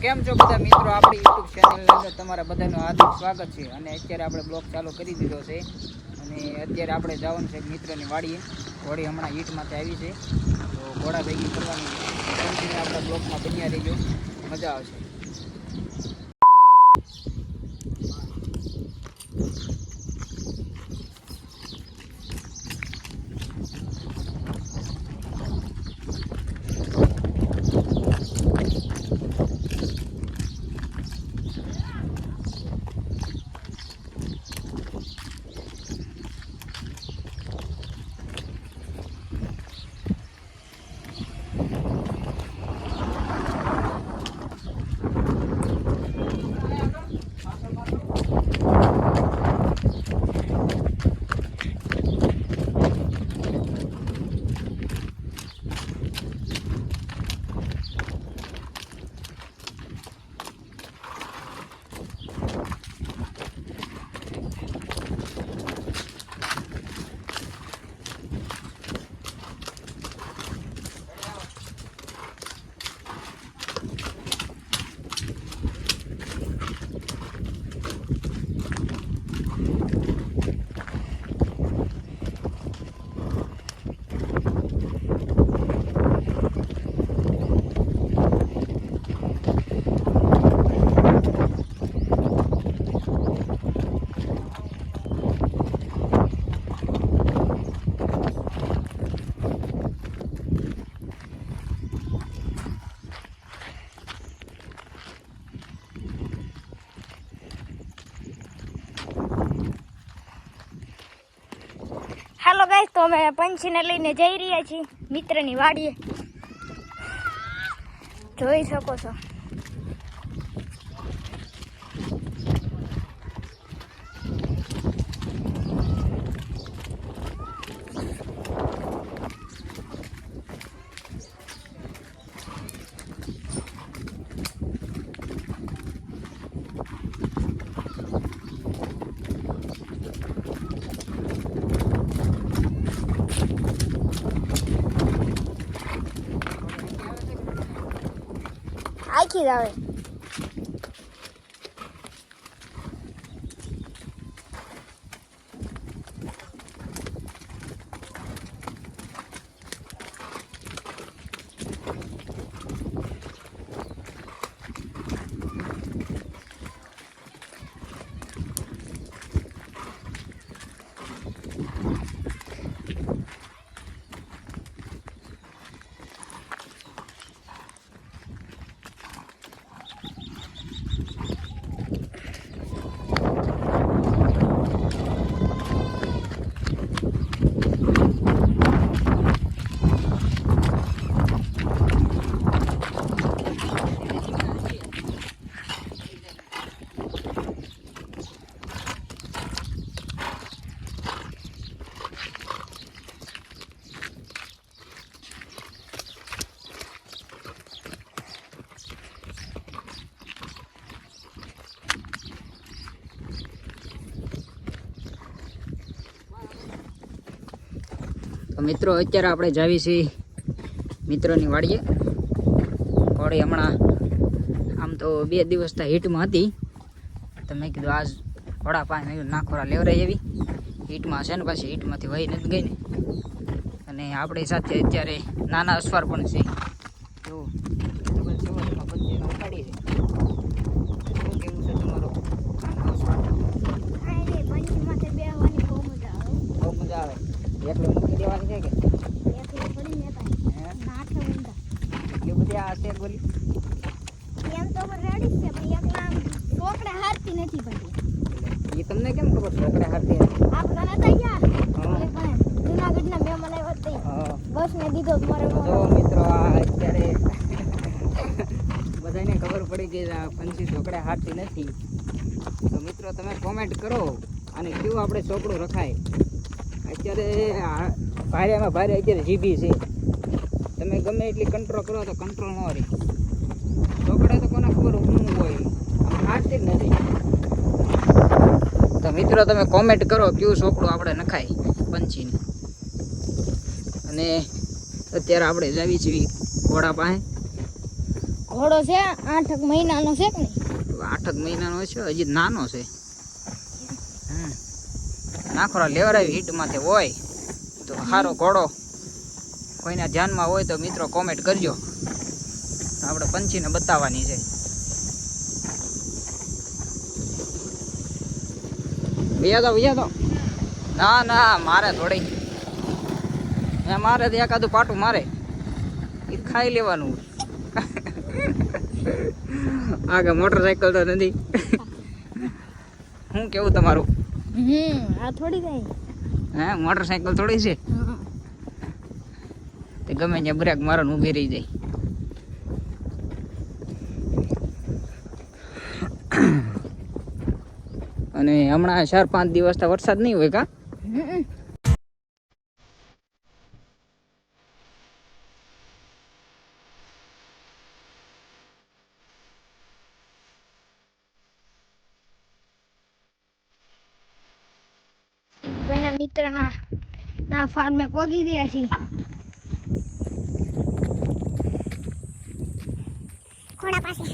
કેમ છો બધા મિત્રો, આપણી યુટ્યુબ ચેનલની અંદર તમારા બધાનું હાર્દિક સ્વાગત છે. અને અત્યારે આપણે બ્લોગ ચાલુ કરી દીધો છે અને અત્યારે આપણે જવાનું છે મિત્રની વાડીએ. ઘોડી હમણાં ઈંટમાંથી આવી છે, તો ઘોડા ભેગી કરવાની કન્ટિન્યુ આપણા બ્લોગમાં બન્યા રહીજો, મજા આવશે. हेलो गाइस, तो मैं पंछी ने लईने जई रह्या छी मित्रनी वाડીએ. જોઈ શકો છો. આખી જ આવે. તો મિત્રો, અત્યારે આપણે જાવી છીએ મિત્રની વાડીએ. ઘોડી હમણાં આમ તો 2 દિવસથી હીટમાં હતી, તો મેં કીધું આજ ઘોડા પાસે નાખોરા લેવરાય એવી. હીટમાં છે ને, પાછી હીટમાંથી વહી નથી ગઈ ને. અને આપણી સાથે અત્યારે નાના અસવાર પણ છે. જો ઉપાડી છે. શું કેવું છે તમારું? નાના અસવાર બહુ મજા આવે. એકલું મૂકી દેવાની છે કે એટલી બધી આ છે બોલી? એમ તો રેડી છે, પણ એકલા છોકરા હારતી નથી પડી. એ તમને કેમ ખબર છોકરા હારતી નથી? આપણા નતા યાર, જુનાગઢના મહેમાન આવ્યા તે બસ ને દીધો મારે. જો મિત્રો, આ અત્યારે બધાને ખબર પડી કે આ પંછી છોકરા હારતી નથી. તો મિત્રો, તમે કોમેન્ટ કરો અને કેવું આપણે છોકરું રખાય. અત્યારે ભારેમાં ભારે અત્યારે જીબી છે. તમે ગમે એટલી કંટ્રોલ કરો તો કંટ્રોલ ન રહે. છોકરા તો કોને ખબર શું હોય, હારતી જ નથી. તો મિત્રો, તમે કોમેન્ટ કરો કેવું છોકરું આપણે નખાય પંછીને. અને અત્યારે આપણે જાવી છીએ ઘોડા પાસે. ઘોડો છે 8 મહિનાનો છે કે નહીં? 8 મહિનાનો છે, હજી નાનો છે. નાખોરા લેવરાવી હિટમાંથી હોય તો સારો ઘોડો કોઈના ધ્યાનમાં હોય તો મિત્રો કોમેન્ટ કરજો. આપણે પંછીને બતાવવાની છે. ભૈયા તો ના ના મારે થોડી મારે તો એકાદું પાટું મારે એ ખાઈ લેવાનું. આગળ મોટરસાયકલ તો નથી. શું કેવું તમારું? આ થોડી કઈ હે મોટરસાયકલ થોડી છે તે ગમે ત્યાં બ્રેક મારો ને ઊભી રહી જાય. અને હમણાં 4-5 દિવસથી વરસાદ નહીં હોય કા? કોઈના મિત્રના ના ફાર્મે પહોંચી ગયા છીએ. ઘોડા પાસે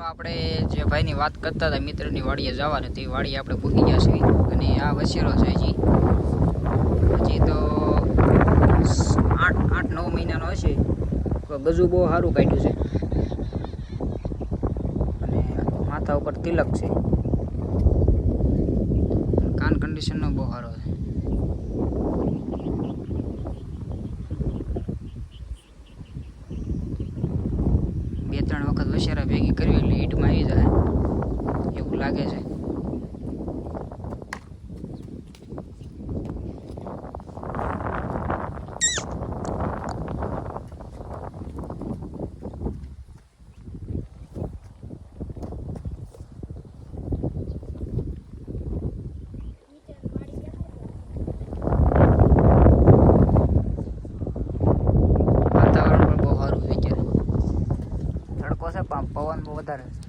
આપણે જે ભાઈની વાત કરતા હતા મિત્રની વાડીએ જવાનું, તે વાડીએ આપણે પૂગી ગયા છીએ. અને આ વસેલો છે હજી તો 8-9 મહિનાનો હશે. ગજુ બહુ સારું કાઢ્યું છે અને માથા ઉપર તિલક છે. કાન કન્ડિશનનો બહુ સારો છે. બે 3 વખત વશેરા ભેગી કરવી એટલે હીટમાં આવી જાય એવું લાગે છે. વાતાવરણ પણ બહુ સારું છે. તડકો છે પણ પવન બહુ વધારે છે.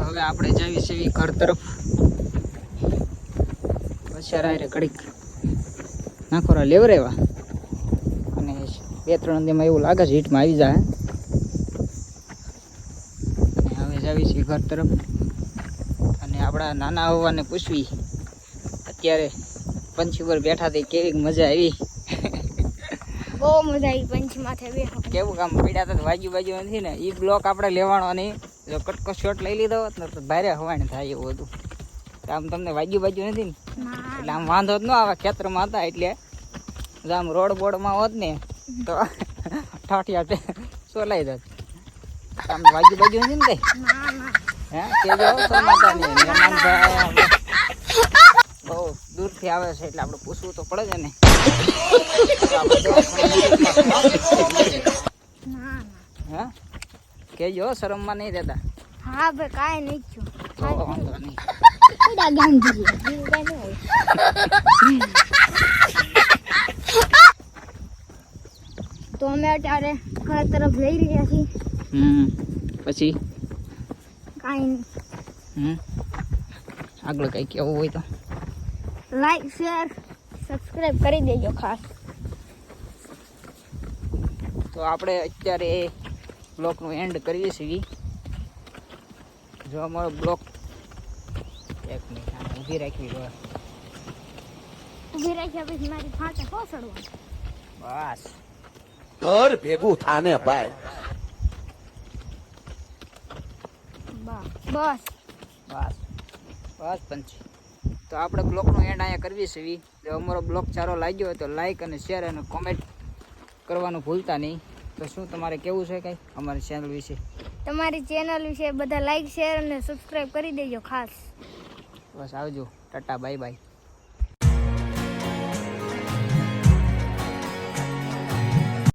હવે આપણે જઈએ છીએ ઘર તરફ. વછેરા ઘડીક નાખોરા લેવરેવા અને 2-3 દીમાં એવું લાગે છે હીટમાં આવી જાય. અને હવે જઈએ છીએ ઘર તરફ. અને આપણા નાના હોવાને પૂછવી અત્યારે પંછી પર બેઠા હતી કેવી મજા આવી. બહુ મજા આવી પંચ માથે બેઠો. કેવું કામ પડ્યા હતા બાજુ નથી ને એ બ્લોક આપણે લેવાનો નહીં. જો કટકો શોટ લઈ લીધો હોત ને તો ભારે હવાણ થાય એવું હતું. આમ તમને બાજુ નથી ને એટલે આમ વાંધો જ ન આવે. ખેતરમાં હતા એટલે આમ રોડ બોર્ડમાં હોત ને તો ઠાઠિયા સોલાઈ દત. આમ બાજુ નથી ને કઈ હે કેજો સોમાતા નહીં મહેમાન ભાઈ બહુ દૂરથી ક્યાંથી આવે છે એટલે આપણે પૂછવું તો પડે છે ને. ના હા કેજો શરમમાં નહીં રહેતા. હા ભાઈ કાંઈ નહીં છું તો વાંધો નહીં. કડા ગાંધી બીજું કાંઈ નહીં હોય. તો અમે અત્યારે ઘર તરફ જઈ રહ્યા છીએ. પછી કાંઈ આગળ કંઈ કેવું હોય તો લાઈક શેર સબસ્ક્રાઇબ કરી દેજો ખાસ. તો આપણે અત્યારે બ્લોકનું એન્ડ કરીએ છીએ. જો અમારો બ્લોક એક મિનિટ ઊભી રાખવી જોઈએ. ઊભી રાખ્યા પછી મારી ફાંટા કોસડવા. બસ ઘર ભેગું થાને ભાઈ. બસ બસ બસ પંછી. તો આપણે બ્લોગનો એન્ડ અહીંયા કરવી છે. જો અમારો બ્લોગ સારો લાગ્યો હોય તો લાઈક અને શેર અને કોમેન્ટ કરવાનું ભૂલતા નહીં. તો શું તમારે કેવું છે કંઈ અમારી ચેનલ વિશે? તમારી ચેનલ વિશે બધા લાઈક શેર અને સબસ્ક્રાઇબ કરી દેજો ખાસ. બસ આવજો. Tata bye bye.